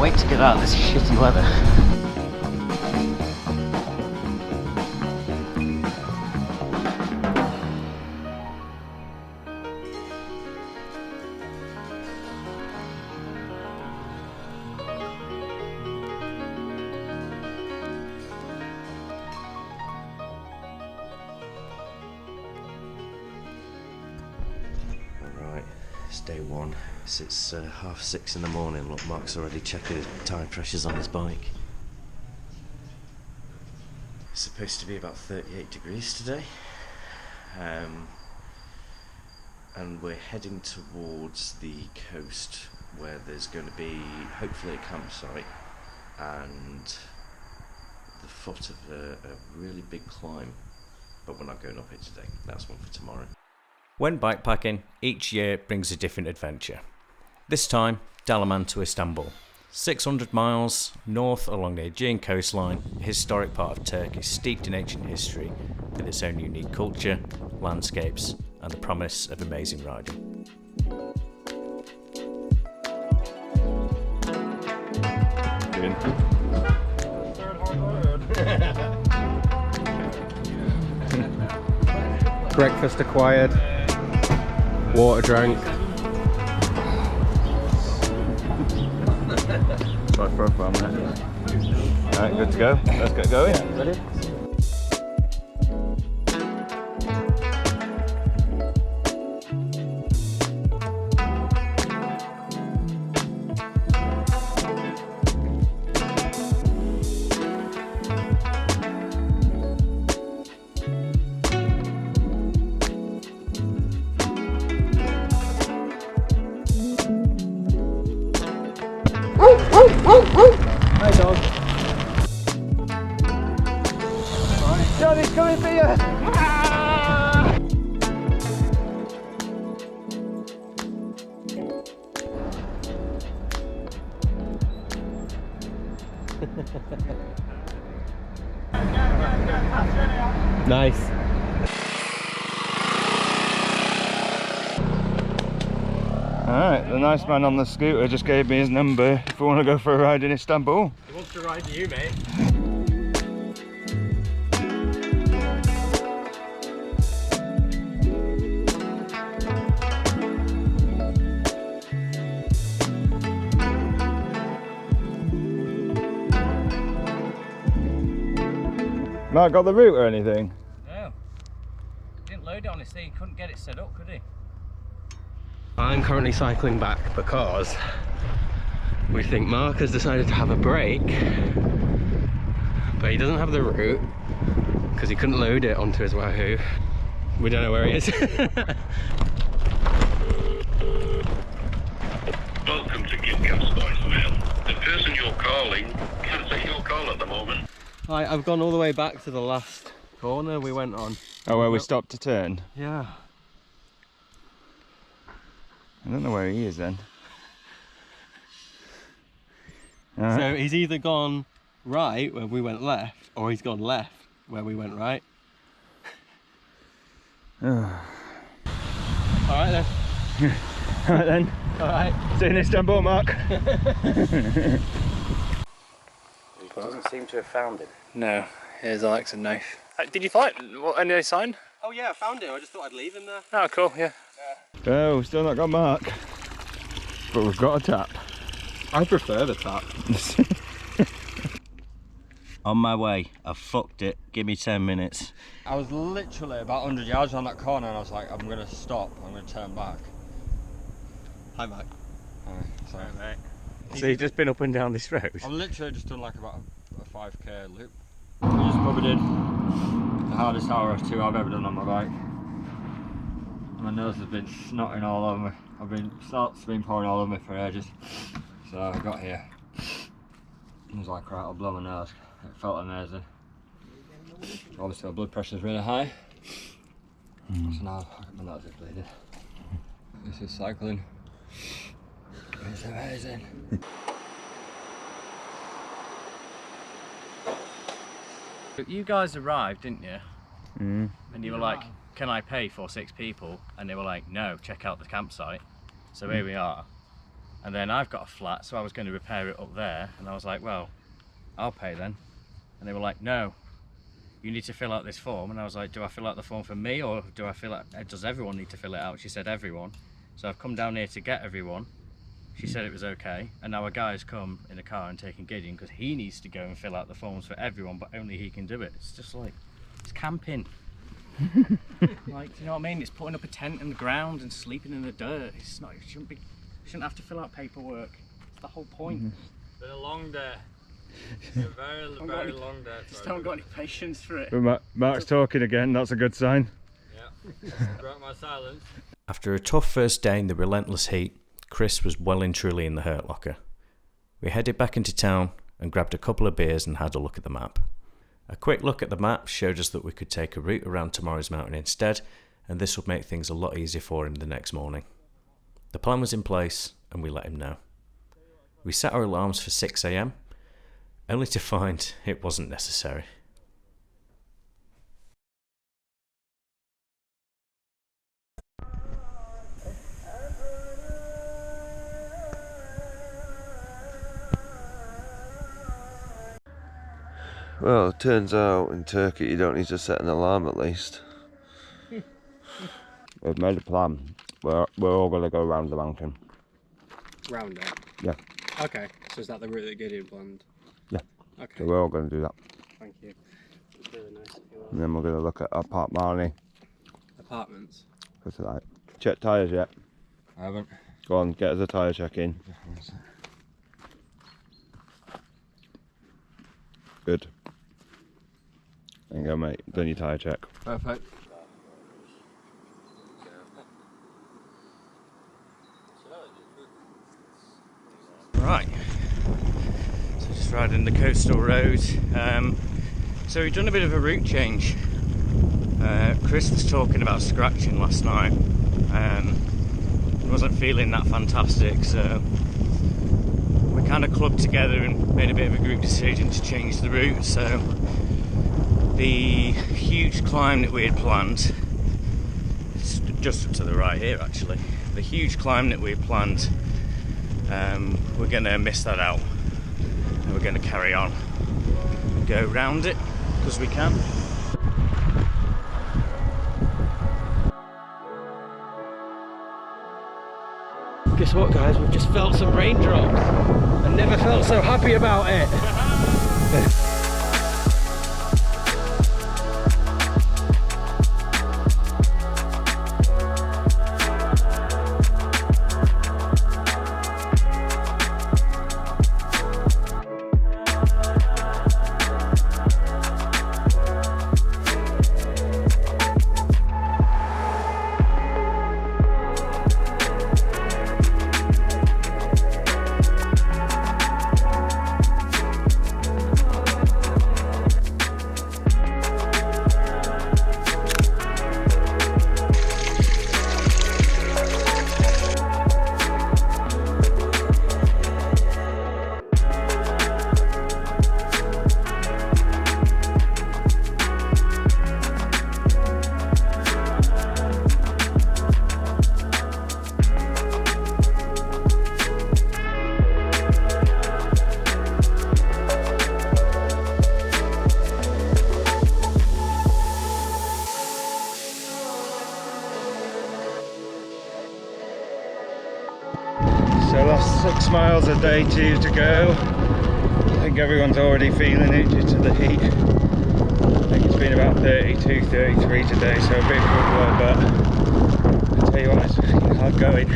wait to get out of this shitty weather. It's day one. It's 6:30 in the morning. Look, Mark's already checking his tyre pressures on his bike. It's supposed to be about 38 degrees today. And we're heading towards the coast where there's going to be hopefully a campsite and the foot of a really big climb. But we're not going up it today. That's one for tomorrow. When bikepacking, each year brings a different adventure. This time, Dalaman to Istanbul. 600 miles north along the Aegean coastline, a historic part of Turkey steeped in ancient history with its own unique culture, landscapes and the promise of amazing riding. Breakfast acquired, water drank. Sorry for a minute. Alright, good to go. Let's get going. Yeah, ready? Hi dog. Johnny's coming for you! Nice. Alright, the nice man on the scooter just gave me his number if we want to go for a ride in Istanbul. He wants to ride you, mate. Mark got the route or anything? No. Didn't load it on his thing, he couldn't get it set up, could he? I'm currently cycling back because we think Mark has decided to have a break, but he doesn't have the route because he couldn't load it onto his Wahoo. We don't know where he is. Welcome to Gidcast voicemail. The person you're calling can't take your call at the moment. Right, I've gone all the way back to the last corner we went on. Oh, where we stopped to turn? Yeah. I don't know where he is then. So he's either gone right where we went left, or he's gone left where we went right. Alright then. Alright then. Alright. See you in Istanbul, Mark. He doesn't seem to have found it. No, here's Alex's knife. Did you find any sign? Oh yeah, I found it. I just thought I'd leave him there. Oh, cool, yeah. Oh, we've still not got Mark. But we've got a tap. I prefer the tap. On my way. I fucked it. Give me 10 minutes. I was literally about 100 yards on that corner and I was like, I'm going to stop, I'm going to turn back. Hi Mike. Hi, sorry mate. So you've just been up and down this road? I've literally just done like about a 5k loop. I just probably did the hardest hour or two I've ever done on my bike. My nose has been snotting all over me. Salt's been pouring all over me for ages. So I got here. I was like, right, I'll blow my nose. It felt amazing. Obviously my blood pressure's really high. So now my nose is bleeding. This is cycling. It's amazing. You guys arrived, didn't you? Mm. And you were like, can I pay for 6 people? And they were like, no, check out the campsite. So here we are. And then I've got a flat, so I was going to repair it up there. And I was like, well, I'll pay then. And they were like, no, you need to fill out this form. And I was like, do I fill out the form for me, or do I fill out, does everyone need to fill it out? She said everyone. So I've come down here to get everyone. She said it was okay. And now a guy's come in a car and taken Gideon because he needs to go and fill out the forms for everyone, but only he can do it. It's just like, it's camping. Like, you know what I mean? It's putting up a tent in the ground and sleeping in the dirt. It's not, it shouldn't have to fill out paperwork. It's the whole point. It's been a long day. It's been a very, very long day. Just haven't got any patience for it. But Mark's talking again, that's a good sign. Yeah, broke my silence. After a tough first day in the relentless heat, Chris was well and truly in the hurt locker. We headed back into town and grabbed a couple of beers and had a look at the map. A quick look at the map showed us that we could take a route around tomorrow's mountain instead, and this would make things a lot easier for him the next morning. The plan was in place, and we let him know. We set our alarms for 6 AM, only to find it wasn't necessary. Well, it turns out in Turkey you don't need to set an alarm at least. We've made a plan. We're all going to go around the mountain. Round it? Yeah. Okay, so is that the route that Gideon planned? Yeah. Okay. So we're all going to do that. Thank you. It's really nice of you all. And then we're going to look at our Park Marnie. Apartments? Because like, check tyres yet? I haven't. Go on, get us a tyre check in. Good. There you go, mate. Done your tyre check. Perfect. Right, so just riding the coastal road. So we've done a bit of a route change. Chris was talking about scratching last night. Wasn't feeling that fantastic, so we kind of clubbed together and made a bit of a group decision to change the route. So the huge climb that we had planned, it's just to the right here actually, the huge climb that we had planned, we're going to miss that out, and we're going to carry on and go round it because we can. Guess what, guys? We've just felt some raindrops and never felt so happy about it. So last 6 miles of day 2 to go. I think everyone's already feeling it due to the heat. I think it's been about 32, 33 today, so a bit cooler, but I tell you what, it's fucking hard going.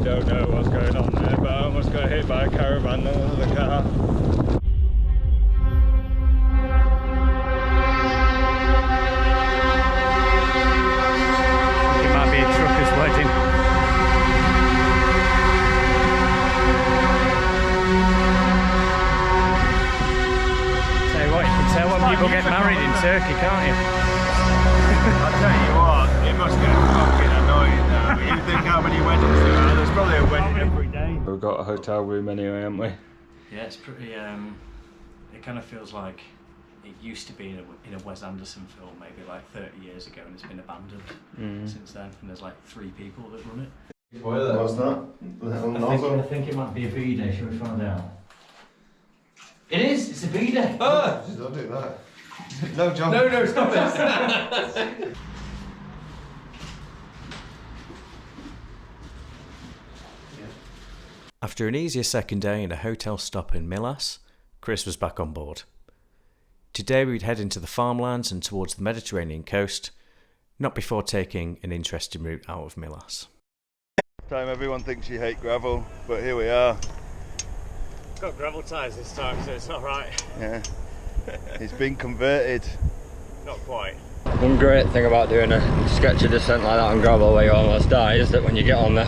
Don't know what's going on there, but I almost got hit by a caravan and another car. It might be a trucker's wedding. Turkey, can't you? I'll tell you what, it must get fucking annoying though. You think how many weddings there are? There's probably a wedding every day. We've got a hotel room anyway, haven't we? Yeah, it's pretty. It kind of feels like it used to be in a Wes Anderson film, maybe like 30 years ago, and it's been abandoned since then. And there's like 3 people that run it. What's that? I think it might be a B-day. Shall we find out? It is. It's a B-day. Oh! Don't do that. No, John. No, stop it. After an easier second day in a hotel stop in Milas, Chris was back on board. Today we'd head into the farmlands and towards the Mediterranean coast, not before taking an interesting route out of Milas. Time everyone thinks you hate gravel, but here we are. Got gravel tyres this time, so it's alright. Yeah, it's been converted. Not quite. One great thing about doing a sketchy descent like that on gravel where you almost die is that when you get on the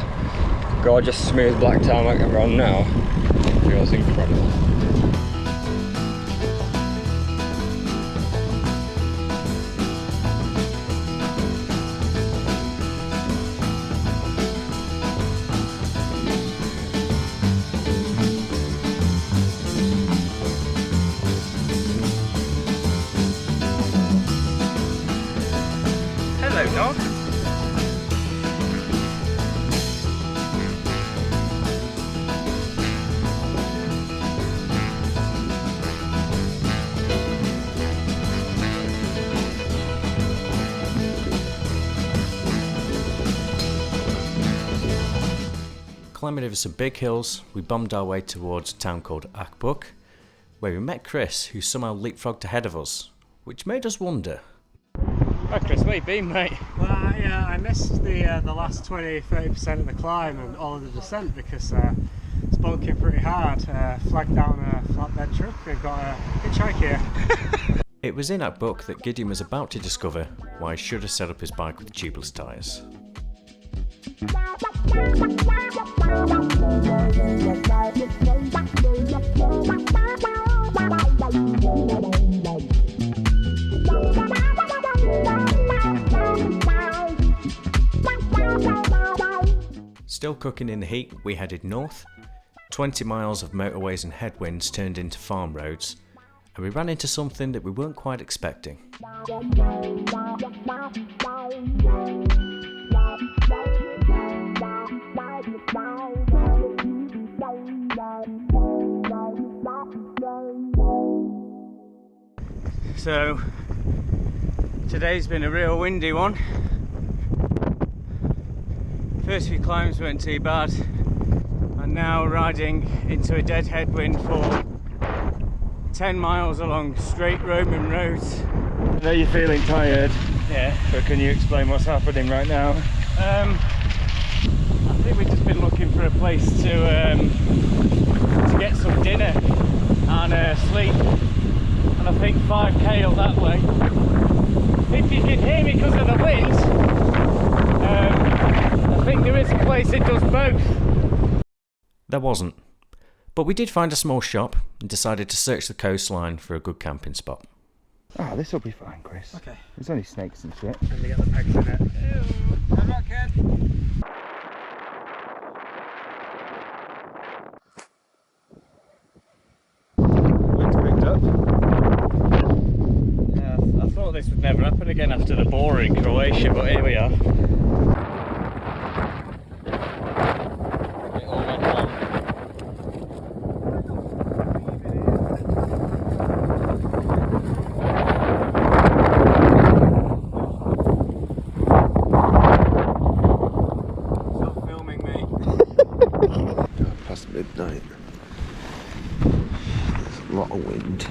gorgeous smooth black tarmac that we're on now, it feels incredible. Hello, dog. Climbing over some big hills, we bombed our way towards a town called Akbuk, where we met Chris, who somehow leapfrogged ahead of us, which made us wonder. Hi Chris, where you been, mate? Well, I missed the last 20-30% of the climb and all of the descent because it's bulking pretty hard. Flagged down a flatbed truck and got a hitchhike here. It was in Akbuk that Gideon was about to discover why he should have set up his bike with tubeless tyres. Still cooking in the heat, we headed north. 20 miles of motorways and headwinds turned into farm roads, and we ran into something that we weren't quite expecting. So, today's been a real windy one. First few climbs weren't too bad, and now riding into a dead headwind for 10 miles along straight Roman roads. I know you're feeling tired, Yeah. but can you explain what's happening right now? I think we've just been looking for a place to get some dinner and sleep, and I think 5k up that way. If you can hear me because of the wind, I think there is a place that does both. There wasn't, but we did find a small shop and decided to search the coastline for a good camping spot. Ah, this will be fine, Chris. Okay. There's only snakes and shit. And they get the pegs in it. Come back, kid. Wind's picked up. Yeah, I thought this would never happen again after the bore in Croatia, but here we are. Past midnight. There's a lot of wind.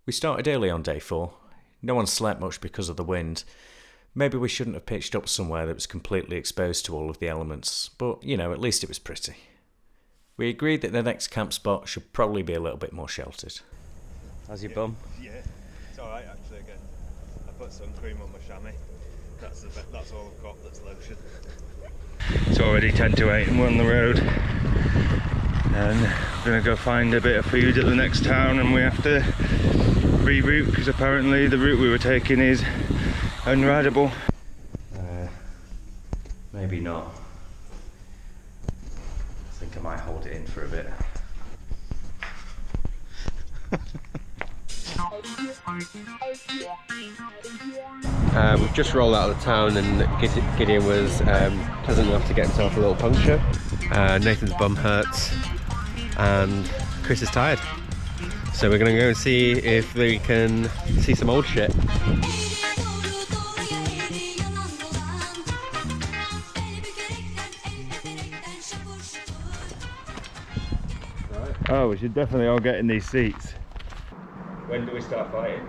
We started early on day 4. No one slept much because of the wind. Maybe we shouldn't have pitched up somewhere that was completely exposed to all of the elements, but you know, at least it was pretty. We agreed that the next camp spot should probably be a little bit more sheltered. How's your bum? Yeah, it's alright actually again. I put sun cream on my chamois. That's all I've got that's lotion. It's already 10 to 8 and we're on the road. And we're going to go find a bit of food at the next town, and we have to reroute because apparently the route we were taking is unrideable. Maybe not. I think I might hold it in for a bit. We've just rolled out of the town and Gideon was pleasant enough to get himself a little puncture. Nathan's bum hurts and Chris is tired. So we're going to go and see if we can see some old shit. Oh, we should definitely all get in these seats. When do we start fighting?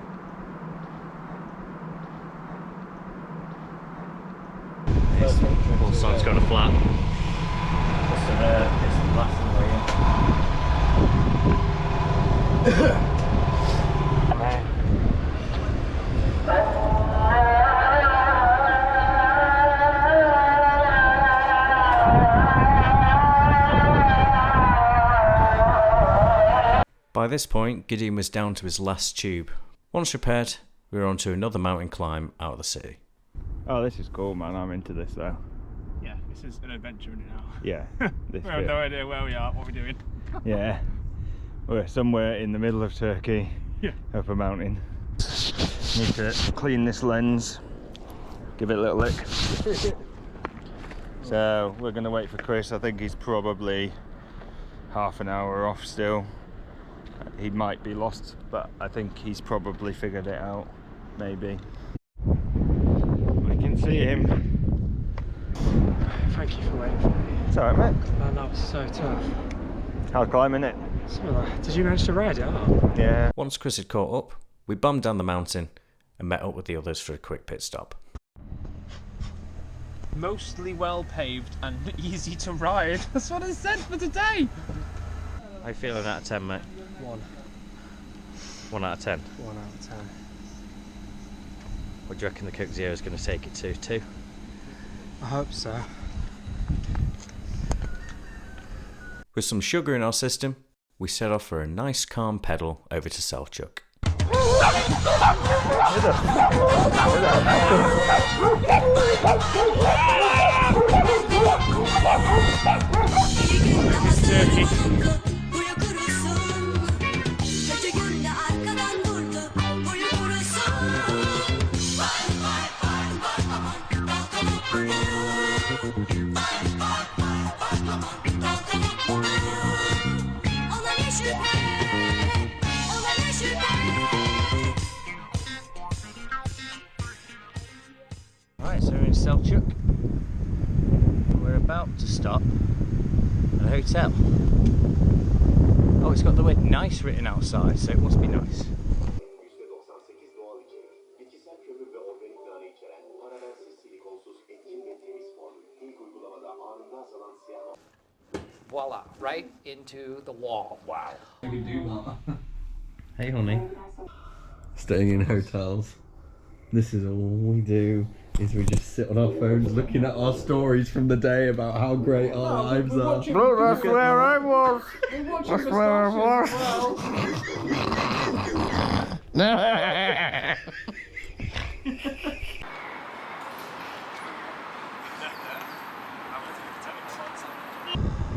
All sides got a flat. By this point, Gideon was down to his last tube. Once repaired, we were on to another mountain climb out of the city. Oh, this is cool, man. I'm into this though. Yeah, this is an adventure now. Yeah. We have no idea where we are, what we're doing. Yeah. We're somewhere in the middle of Turkey, up a mountain. Need to clean this lens, give it a little lick. So we're going to wait for Chris. I think he's probably half an hour off still. He might be lost, but I think he's probably figured it out, maybe. We can see him. Thank you for waiting for me. It's alright, mate. Man, that was so tough. Hard climbing it. Did you manage to ride it out? Yeah. Once Chris had caught up, we bummed down the mountain and met up with the others for a quick pit stop. Mostly well paved and easy to ride. That's what I said for today. How you feeling out of 10, mate? 1. 1 out of 10. 1 out of 10. What do you reckon the Coke Zero is going to take it to? 2? I hope so. With some sugar in our system, we set off for a nice calm pedal over to Selçuk. This is Turkey. Right, so we're in Selçuk. We're about to stop at a hotel. Oh, it's got the word nice written outside, so it must be nice. Voila, right into the wall. Wow. We can do that. Hey, honey. Staying in hotels. This is all we do. Is we just sit on our phones looking at our stories from the day about how great our lives are. Look, that's where I was. That's where I was.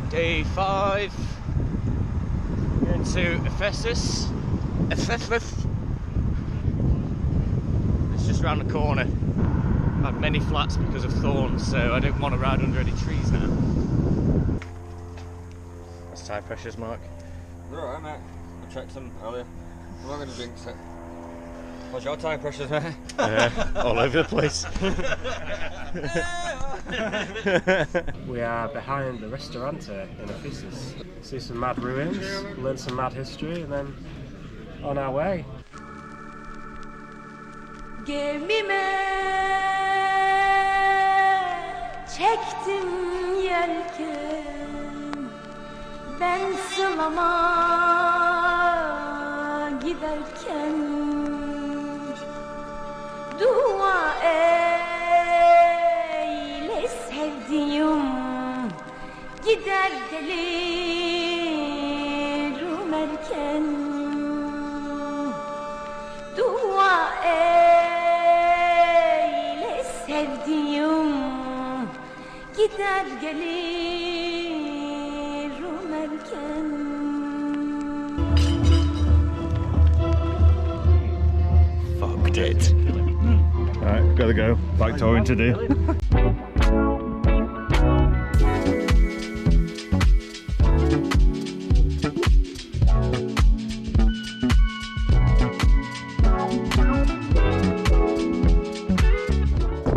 Day 5. We're into Ephesus. Ephesus. It's just round the corner. I've had many flats because of thorns, so I don't want to ride under any trees now. That's tire pressures, Mark. They're alright, mate. I checked them earlier. I'm not going to jinx it. What's your tyre pressures, mate? All over the place. We are behind the Ristorante in Ephesus. See some mad ruins, learn some mad history, and then on our way. Gemime çektim yelken, ben sılama giderken, dua et gider gelir Rumerken dua eyle sevdiğim gider gelir Rumerken. Fucked it. Alright, gotta go. Bike touring to do.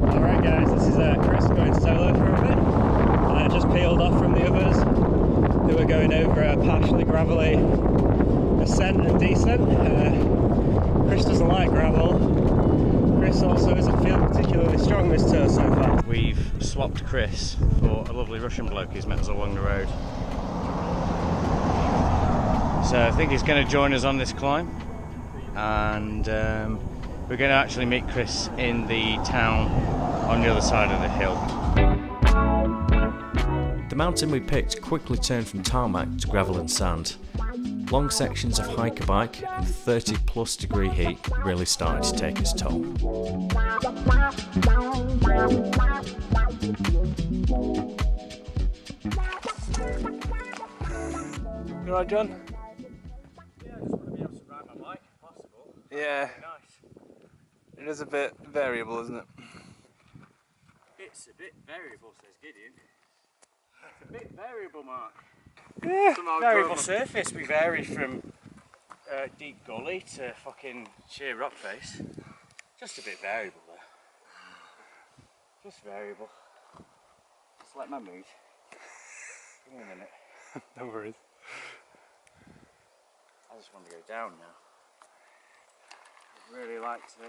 Alright guys, this is Chris going solo for a bit. I just peeled off from the others who are going over a partially gravelly ascent and descent. Chris doesn't like gravel. Chris also isn't feeling particularly strong this tour so far. We've swapped Chris for a lovely Russian bloke who's met us along the road. So I think he's going to join us on this climb, and we're going to actually meet Chris in the town on the other side of the hill. The mountain we picked quickly turned from tarmac to gravel and sand. Long sections of hiker bike and 30+ degree heat really started to take its toll. You alright, John? Yeah, I just want to be able to ride my bike if possible. Yeah. Nice. It is a bit variable, isn't it? It's a bit variable, says Gideon. It's a bit variable, Mark. Yeah, Variable surface, we vary from deep gully to fucking sheer rock face. Just a bit variable though. Just variable. Just like my mood. Give me a minute. No worries. I just want to go down now. I'd really like to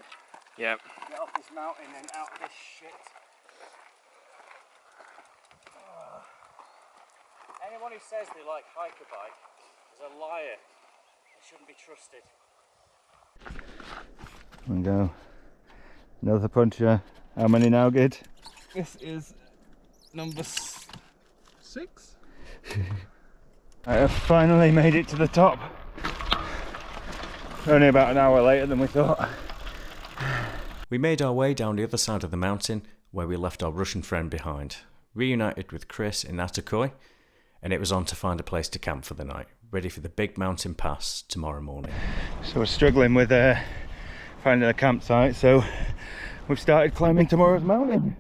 Yeah. get off this mountain and out of this shit. Anyone who says they like hiker bike is a liar. They shouldn't be trusted. And go. Another puncher. How many now, Gid? This is number 6. I have finally made it to the top. Only about an hour later than we thought. We made our way down the other side of the mountain where we left our Russian friend behind, reunited with Chris in Ataköy, and it was on to find a place to camp for the night, ready for the big mountain pass tomorrow morning. So we're struggling with finding a campsite, so we've started climbing tomorrow's mountain,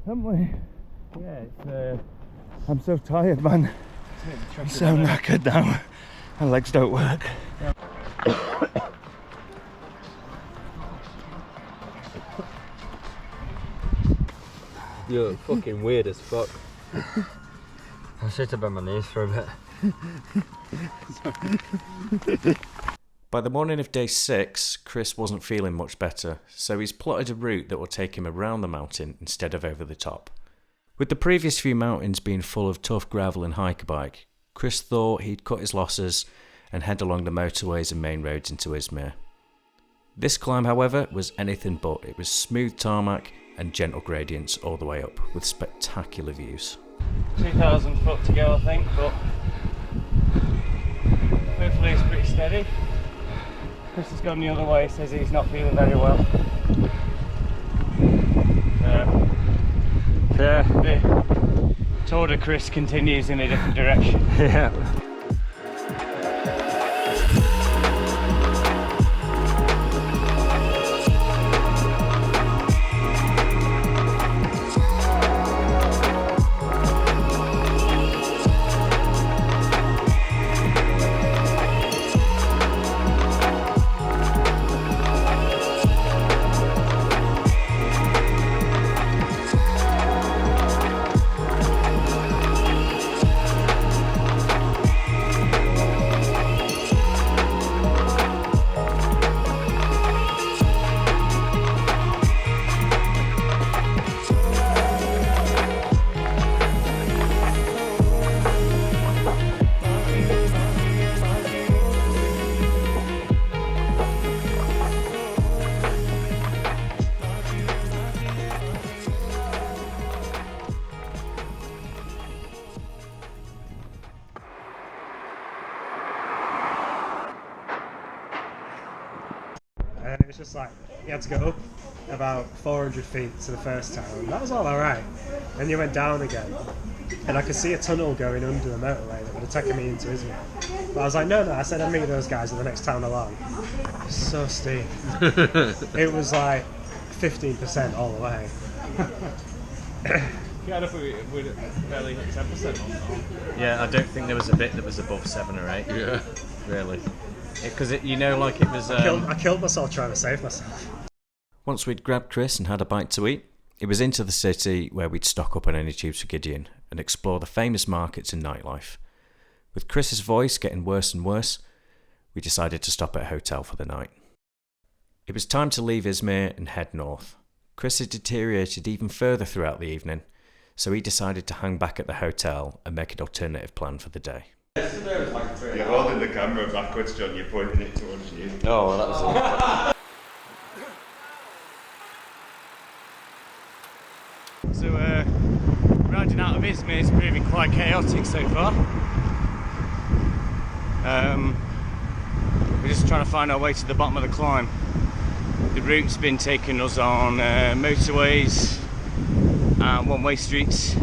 haven't we? Yeah, it's, I'm so tired, man. I'm so knackered now. My legs don't work. You look fucking weird as fuck. I'll sit up on my knees for a bit. By the morning of day 6, Chris wasn't feeling much better, so he's plotted a route that will take him around the mountain instead of over the top. With the previous few mountains being full of tough gravel and hiker bike, Chris thought he'd cut his losses and head along the motorways and main roads into Izmir. This climb, however, was anything but. It was smooth tarmac and gentle gradients all the way up, with spectacular views. 2,000 foot to go, I think, but hopefully it's pretty steady. Chris has gone the other way, says he's not feeling very well. Yeah, the Tour de Chris continues in a different direction. Yeah. was just like, you had to go up about 400 feet to the first town. That was all alright. Then you went down again, and I could see a tunnel going under the motorway that would have taken me into Izmir. But I was like, no, I said I'd meet those guys at the next town along. It was so steep. It was like 15% all the way. Yeah, if we barely hit 10% on. Yeah, I don't think there was a bit that was above 7 or 8. Yeah. Really. Because you know, like it was... I killed myself trying to save myself. Once we'd grabbed Chris and had a bite to eat, it was into the city where we'd stock up on any tubes for Gideon and explore the famous markets and nightlife. With Chris's voice getting worse and worse, we decided to stop at a hotel for the night. It was time to leave Izmir and head north. Chris had deteriorated even further throughout the evening, so he decided to hang back at the hotel and make an alternative plan for the day. You're holding the camera backwards, John, you're pointing it towards you. Oh, well, that was So riding out of Izmir is proving quite chaotic so far. We're just trying to find our way to the bottom of the climb. The route's been taking us on motorways and one-way streets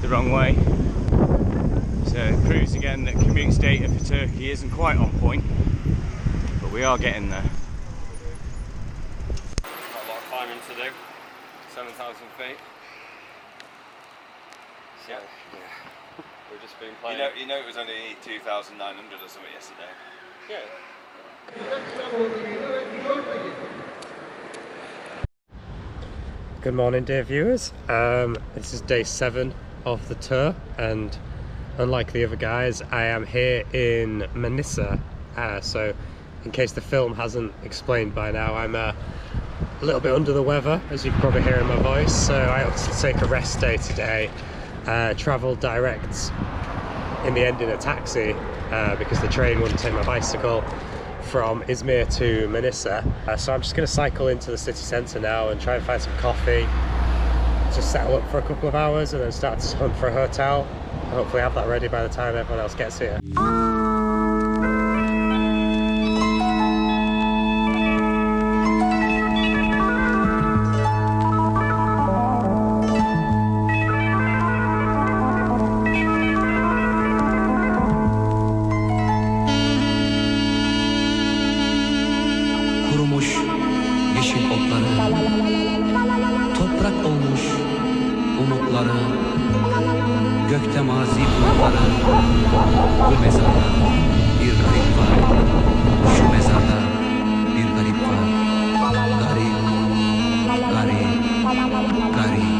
the wrong way. So it proves again that commute data for Turkey isn't quite on point, but we are getting there. Got a lot of climbing to do. 7,000 feet. So, yeah. We've just been playing. You know it was only 2,900 or something yesterday. Yeah. Good morning, dear viewers. This is day 7 of the tour, and unlike the other guys, I am here in Manisa. So, in case the film hasn't explained by now, I'm a little bit under the weather, as you can probably hear in my voice. So I opted to take a rest day today. Travelled direct in the end in a taxi because the train wouldn't take my bicycle from Izmir to Manisa. So I'm just going to cycle into the city centre now and try and find some coffee, just settle up for a couple of hours and then start to hunt for a hotel. Hopefully have that ready by the time everyone else gets here. Kurumuş yeşil otları, toprak olmuş umutları, gökte mazi bulutları. Bu mezarda bir garip var, şu mezarda bir garip var. Garip, garip, garip.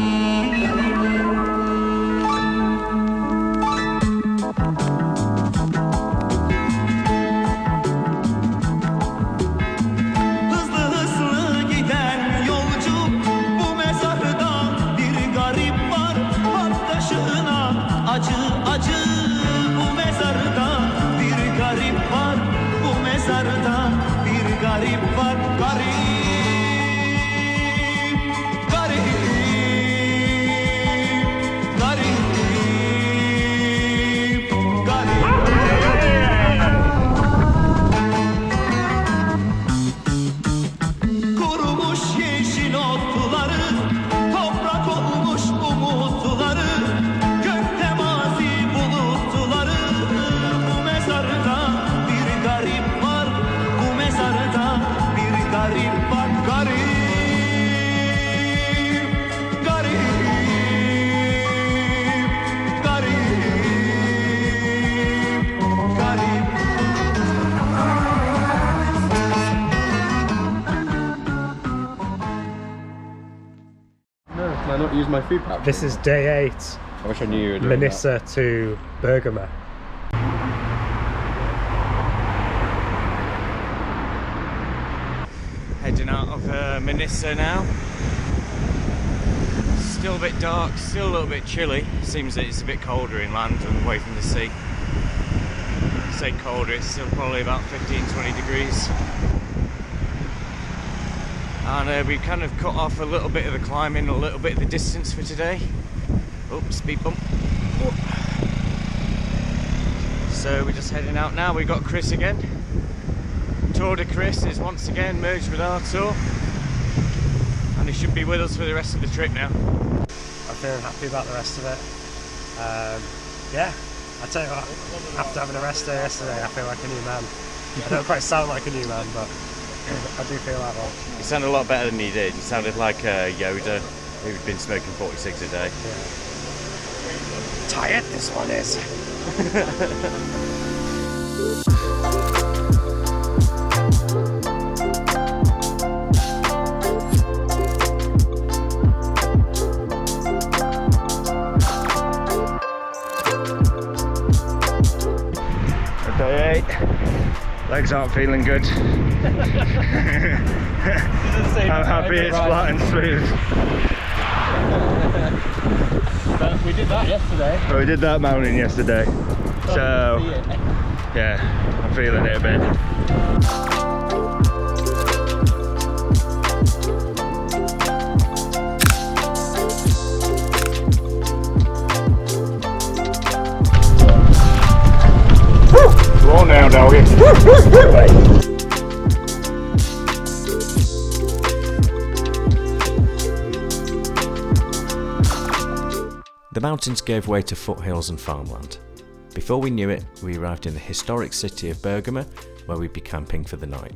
Can I not use my food pouch? This is day 8. I wish I knew you were doing Manisa to Bergama. Heading out of Manisa now. Still a bit dark, still a little bit chilly. Seems that it's a bit colder inland and away from the sea. I say colder, it's still probably about 15-20 degrees. And we kind of cut off a little bit of the climbing, a little bit of the distance for today. Oh, speed bump. Oh. So we're just heading out now. We've got Chris again. Tour de Chris is once again merged with our tour, and he should be with us for the rest of the trip now. I'm feeling happy about the rest of it. Yeah, I tell you what, after having a rest day yesterday, I feel like a new man. I don't quite sound like a new man, but I do feel that one. You sounded a lot better than you did. You sounded like Yoda, who'd been smoking 46 a day. Yeah. Tired this one is. Day 8. Legs aren't feeling good. I'm happy it's flat and smooth. But we did that yesterday. Well, we did that mountain yesterday. So, yeah, I'm feeling it a bit. Go on now, doggy. The mountains gave way to foothills and farmland. Before we knew it, we arrived in the historic city of Bergama, where we'd be camping for the night.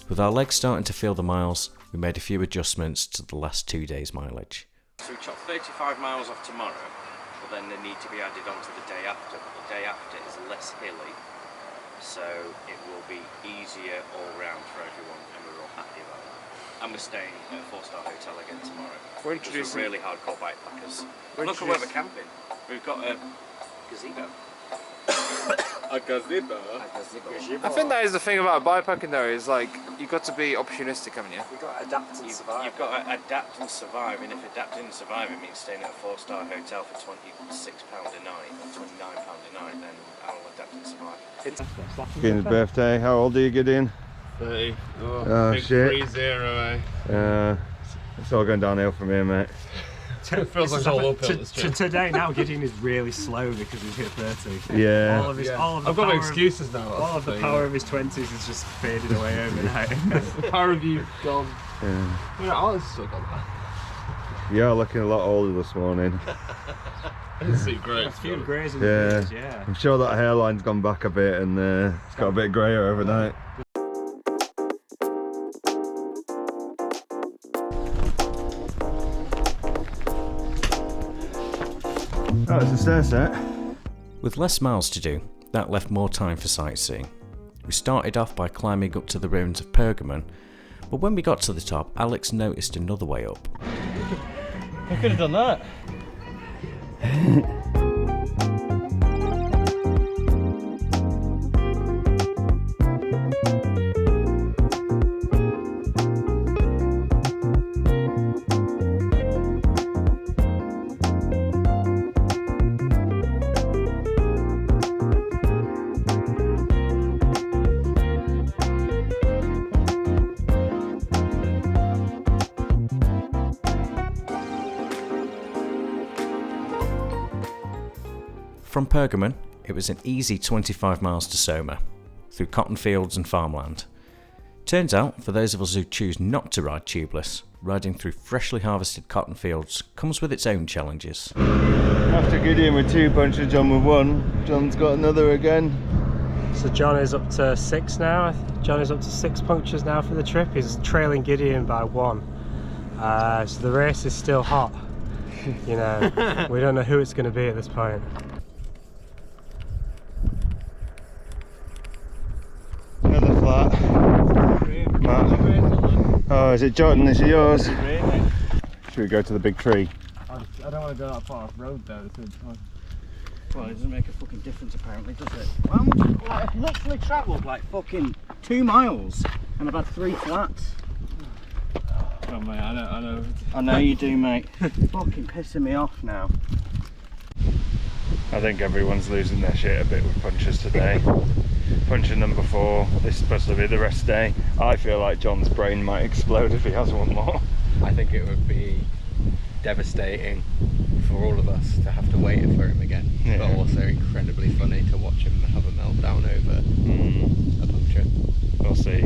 With our legs starting to feel the miles, we made a few adjustments to the last 2 days' mileage. So we chopped 35 miles off tomorrow, but then they need to be added on to the day after. But the day after is less hilly, so it will be easier all round for everyone, and we're all happy about that. And we're staying at a 4-star hotel again tomorrow. We're really hardcore bikepackers. Look at where we're camping. We've got a gazebo. A gazebo? I think that is the thing about bikepacking though, is like, you've got to be opportunistic, haven't you? You've got to adapt and survive. You've got to adapt and survive, and if adapting and surviving means staying at a 4-star hotel for £26 a night, or £29 a night, then I'll adapt and survive. Gideon's birthday. How old are you, Gideon? 30. Oh big shit. 30, eh? It's all going downhill from here, mate. It feels like all uphill this trip. Today now, Gideon is really slow because he's hit 30. Yeah. All of the I've got my excuses now. All of the power of his 20s is just faded away overnight. The power of you gone. Yeah. Yeah, I'll still got that. You are looking a lot older this morning. I didn't see grey. A few greys in Yeah. the village, yeah. I'm sure that hairline's gone back a bit and it's got a bit greyer overnight. Oh, it's a stair set. With less miles to do, that left more time for sightseeing. We started off by climbing up to the ruins of Pergamum, but when we got to the top, Alex noticed another way up. We could have done that. From Pergamum, it was an easy 25 miles to Soma, through cotton fields and farmland. Turns out, for those of us who choose not to ride tubeless, riding through freshly harvested cotton fields comes with its own challenges. After Gideon with 2 punctures, John with 1, John's got another again. So John is up to 6 now. John is up to 6 punctures now for the trip. He's trailing Gideon by 1. So the race is still hot. You know, we don't know who it's going to be at this point. Another flat. Oh, is it Jordan? Is it yours? Should we go to the big tree? I don't want to go that far off road though. Well, it doesn't make a fucking difference apparently, does it? Well, I've literally travelled like fucking 2 miles and I've had 3 flats. Oh mate, I know. I know you do, mate. Fucking pissing me off now. I think everyone's losing their shit a bit with punches today. Puncher number 4, this is supposed to be the rest day. I feel like John's brain might explode if he has one more. I think it would be devastating for all of us to have to wait for him again, but also incredibly funny to watch him have a meltdown over a puncture. We'll see.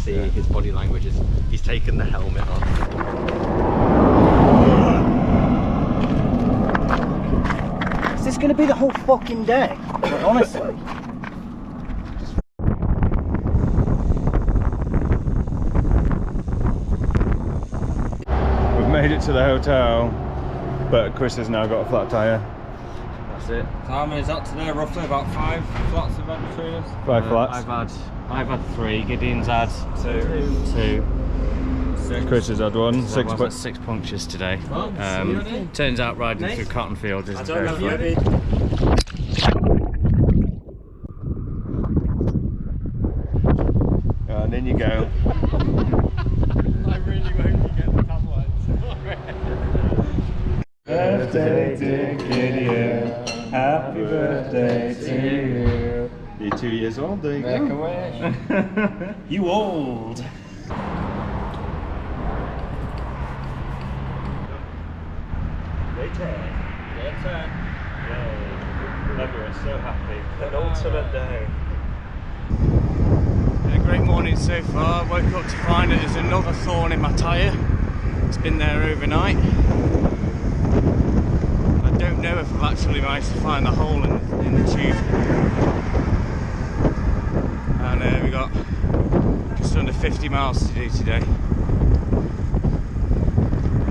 see his body language is he's taken the helmet off. Is this going to be the whole fucking day? Like, honestly. We've made it to the hotel, but Chris has now got a flat tyre. That's it. So how many is that today? Roughly about 5 flats have had between us? 5 flats. I've had 3, Gideon's had 2. 6. Chris has had 1. So I've had 6 punctures today. Turns out riding through cotton fields isn't very fun. And in you go. I really hope you get the tablets. Birthday to Gideon, happy birthday to you. You're 2 years old, there you go. Make a wish. You old. Day 10. We're so happy. An ultimate day. Been a great morning so far. Woke up to find that there's another thorn in my tyre. It's been there overnight. I don't know if I've actually managed to find the hole in the tube. And we got just under 50 miles to do today.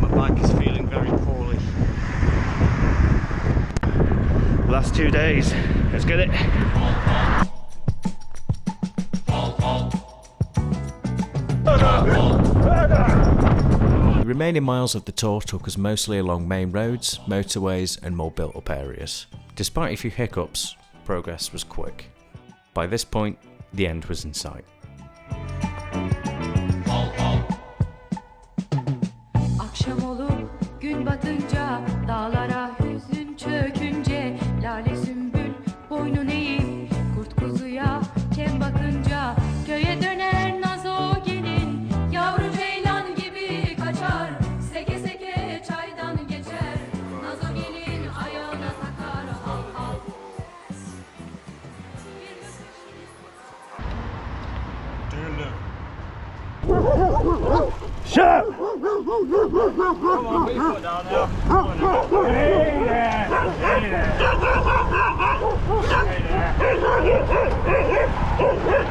My bike is feeling very poorly. Last 2 days. Let's get it. The remaining miles of the tour took us mostly along main roads, motorways and more built up areas. Despite a few hiccups, progress was quick. By this point, the end was in sight. Akşam olup gün batınca dağlara hüzün çökünce lale sümbül boynun eğip kurt kuzuya kem bakınca köye döner nazo gelin yavru ceylan gibi kaçar seke seke çaydan geçer nazo gelin ayağına takar hal hal. Shut up! Come on, put your foot down now. Come on now. Hey there! Hey there! Hey there!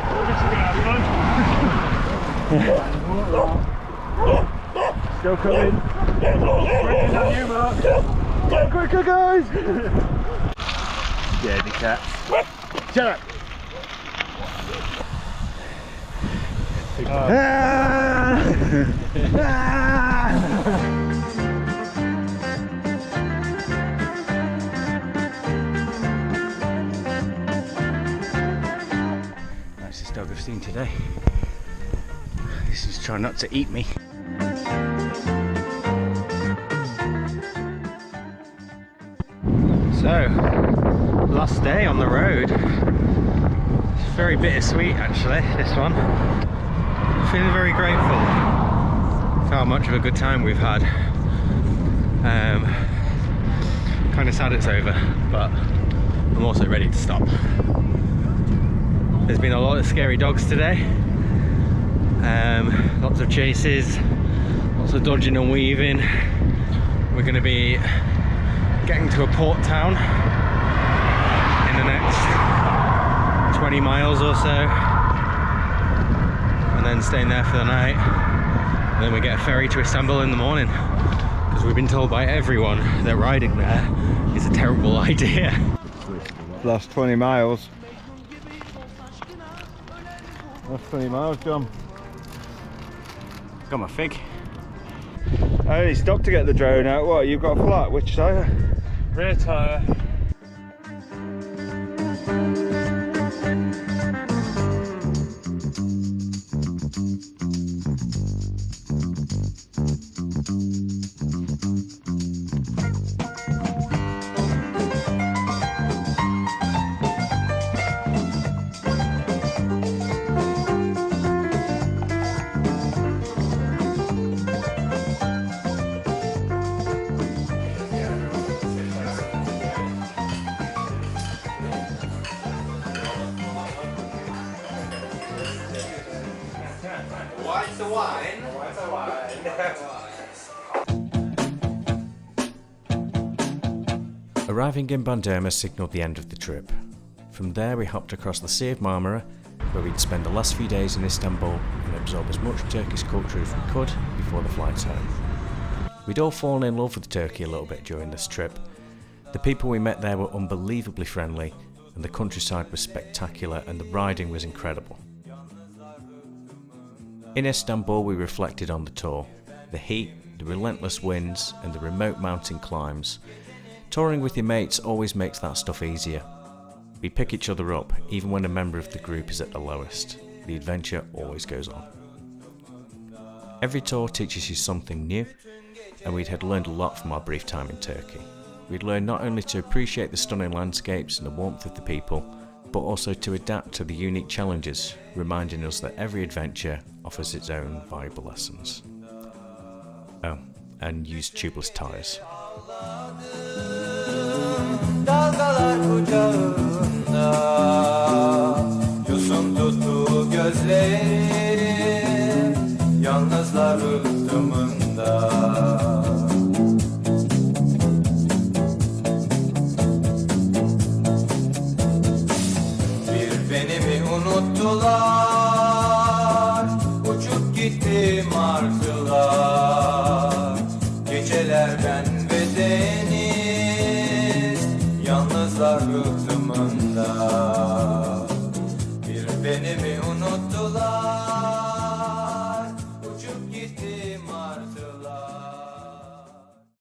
Still coming. Breaking on you, Mark. Go quicker, guys! Scaredy cat. Shut up! Nicest dog I've seen today. This is trying not to eat me. So, last day on the road. It's very bittersweet actually, this one. Feeling very grateful for how much of a good time we've had. Kind of sad it's over, but I'm also ready to stop. There's been a lot of scary dogs today. Lots of chases, lots of dodging and weaving. We're going to be getting to a port town in the next 20 miles or so. And then staying there for the night, and then we get a ferry to Istanbul in the morning, because we've been told by everyone that riding there is a terrible idea. Last 20 miles. Last 20 miles, John. Got my fig. I only stopped to get the drone out. What, you've got a flat? Which tyre? Rear tyre. It's a wine. It's a wine. Arriving in Bergama signalled the end of the trip. From there we hopped across the Sea of Marmara, where we'd spend the last few days in Istanbul and absorb as much Turkish culture as we could before the flight home. We'd all fallen in love with Turkey a little bit during this trip. The people we met there were unbelievably friendly, and the countryside was spectacular and the riding was incredible. In Istanbul we reflected on the tour, the heat, the relentless winds and the remote mountain climbs. Touring with your mates always makes that stuff easier. We pick each other up even when a member of the group is at the lowest. The adventure always goes on. Every tour teaches you something new, and we had learned a lot from our brief time in Turkey. We'd learned not only to appreciate the stunning landscapes and the warmth of the people, but also to adapt to the unique challenges, reminding us that every adventure offers its own valuable lessons. Oh, and use tubeless tyres.